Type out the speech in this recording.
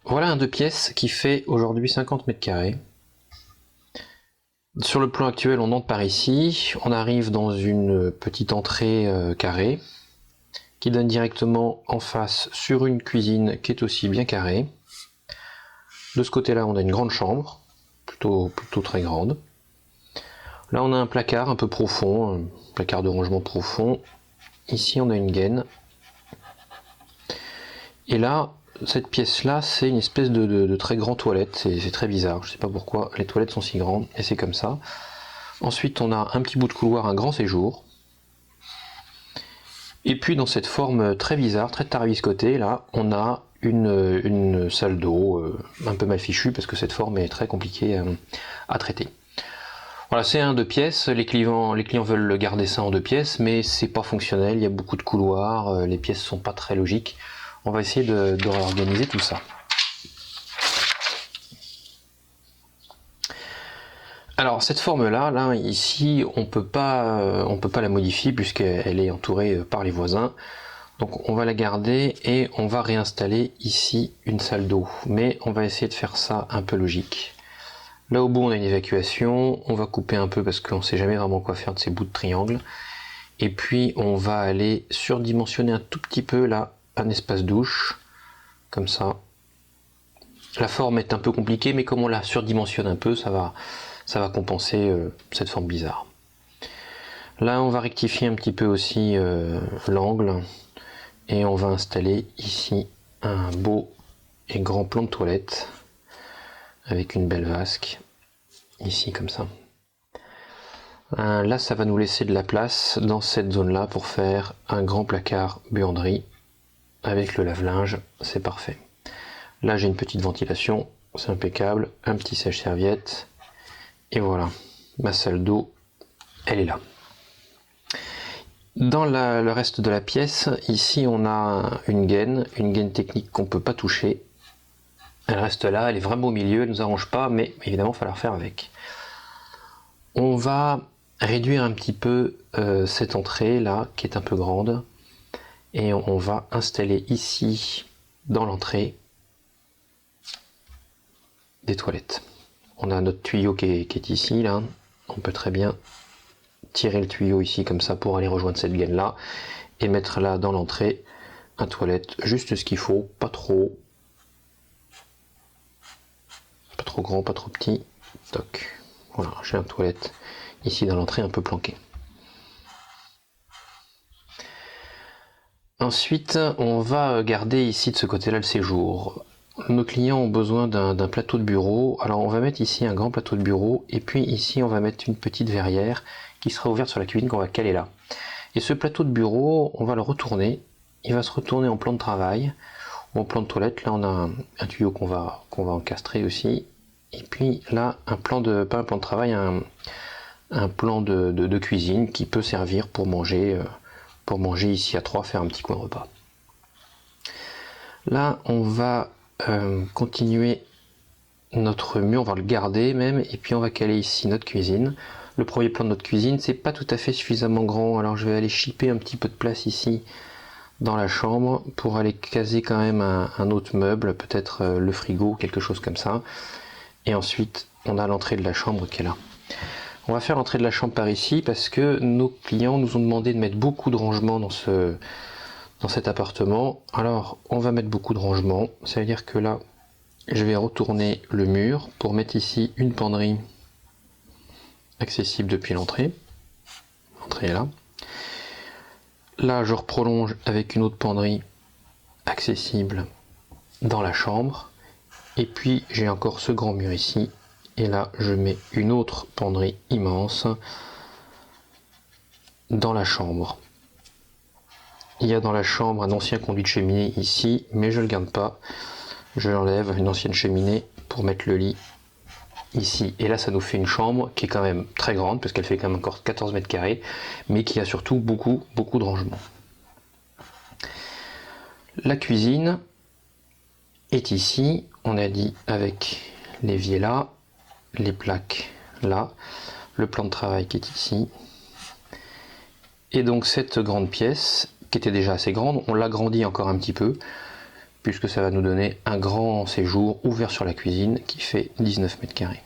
Voilà un 2 pièces qui fait aujourd'hui 50 mètres carrés. Sur le plan actuel, on entre par ici, on arrive dans une petite entrée carrée qui donne directement en face sur une cuisine qui est aussi bien carrée. De ce côté-là, on a une grande chambre, plutôt très grande. Là, on a un placard un peu profond, un placard de rangement profond. Ici, on a une gaine. Et là, cette pièce-là, c'est une espèce de très grand toilette. C'est très bizarre, je ne sais pas pourquoi les toilettes sont si grandes, et c'est comme ça. Ensuite, on a un petit bout de couloir, un grand séjour. Et puis, dans cette forme très bizarre, très tarabiscotée, là, on a une salle d'eau un peu mal fichue, parce que cette forme est très compliquée à traiter. Voilà, c'est un 2 pièces, les clients veulent garder ça en 2 pièces, mais c'est pas fonctionnel, il y a beaucoup de couloirs, les pièces sont pas très logiques. On va essayer de réorganiser tout ça. Alors cette forme-là, là, ici, on peut pas la modifier puisqu'elle est entourée par les voisins. Donc on va la garder et on va réinstaller ici une salle d'eau. Mais on va essayer de faire ça un peu logique. Là au bout on a une évacuation, on va couper un peu parce qu'on ne sait jamais vraiment quoi faire de ces bouts de triangle. Et puis on va aller surdimensionner un tout petit peu là un espace douche, comme ça. La forme est un peu compliquée, mais comme on la surdimensionne un peu, ça va compenser cette forme bizarre. Là on va rectifier un petit peu aussi l'angle et on va installer ici un beau et grand plan de toilette avec une belle vasque ici comme ça. Là ça va nous laisser de la place dans cette zone là pour faire un grand placard buanderie avec le lave-linge, c'est parfait. Là j'ai une petite ventilation, c'est impeccable, un petit sèche-serviette et voilà, ma salle d'eau elle est là. Dans le reste de la pièce, ici on a une gaine technique qu'on ne peut pas toucher. Elle reste là, elle est vraiment au milieu, elle ne nous arrange pas, mais évidemment il va falloir faire avec. On va réduire un petit peu cette entrée là, qui est un peu grande, et on va installer ici, dans l'entrée, des toilettes. On a notre tuyau qui est ici, là, on peut très bien tirer le tuyau ici comme ça pour aller rejoindre cette gaine là et mettre là dans l'entrée un toilette, juste ce qu'il faut, pas trop grand, pas trop petit. Toc. Voilà, j'ai un toilette ici dans l'entrée un peu planqué. Ensuite, on va garder ici de ce côté-là le séjour. Nos clients ont besoin d'un plateau de bureau, alors on va mettre ici un grand plateau de bureau et puis ici on va mettre une petite verrière qui sera ouverte sur la cuisine qu'on va caler là. Et ce plateau de bureau, on va le retourner, il va se retourner en plan de travail ou en plan de toilette. Là on a un tuyau qu'on va encastrer aussi. Et puis là, pas un plan de travail, un plan de cuisine qui peut servir pour manger ici à 3, faire un petit coin de repas. Là on va continuer notre mur, on va le garder même, et puis on va caler ici notre cuisine. Le premier plan de notre cuisine, c'est pas tout à fait suffisamment grand, alors je vais aller chipper un petit peu de place ici dans la chambre pour aller caser quand même un autre meuble, peut-être le frigo, quelque chose comme ça. Et ensuite, on a l'entrée de la chambre qui est là. On va faire l'entrée de la chambre par ici parce que nos clients nous ont demandé de mettre beaucoup de rangements dans cet appartement. Alors, on va mettre beaucoup de rangements. Ça veut dire que là, je vais retourner le mur pour mettre ici une penderie accessible depuis l'entrée. L'entrée est là. Là, je prolonge avec une autre penderie accessible dans la chambre. Et puis, j'ai encore ce grand mur ici. Et là, je mets une autre penderie immense dans la chambre. Il y a dans la chambre un ancien conduit de cheminée ici, mais je ne le garde pas. Je l'enlève, une ancienne cheminée, pour mettre le lit ici. Et là, ça nous fait une chambre qui est quand même très grande, parce qu'elle fait quand même encore 14 mètres carrés, mais qui a surtout beaucoup de rangements. La cuisine est ici, on a dit, avec l'évier là, les plaques là, le plan de travail qui est ici. Et donc cette grande pièce, qui était déjà assez grande, on l'agrandit encore un petit peu, puisque ça va nous donner un grand séjour ouvert sur la cuisine qui fait 19 mètres carrés.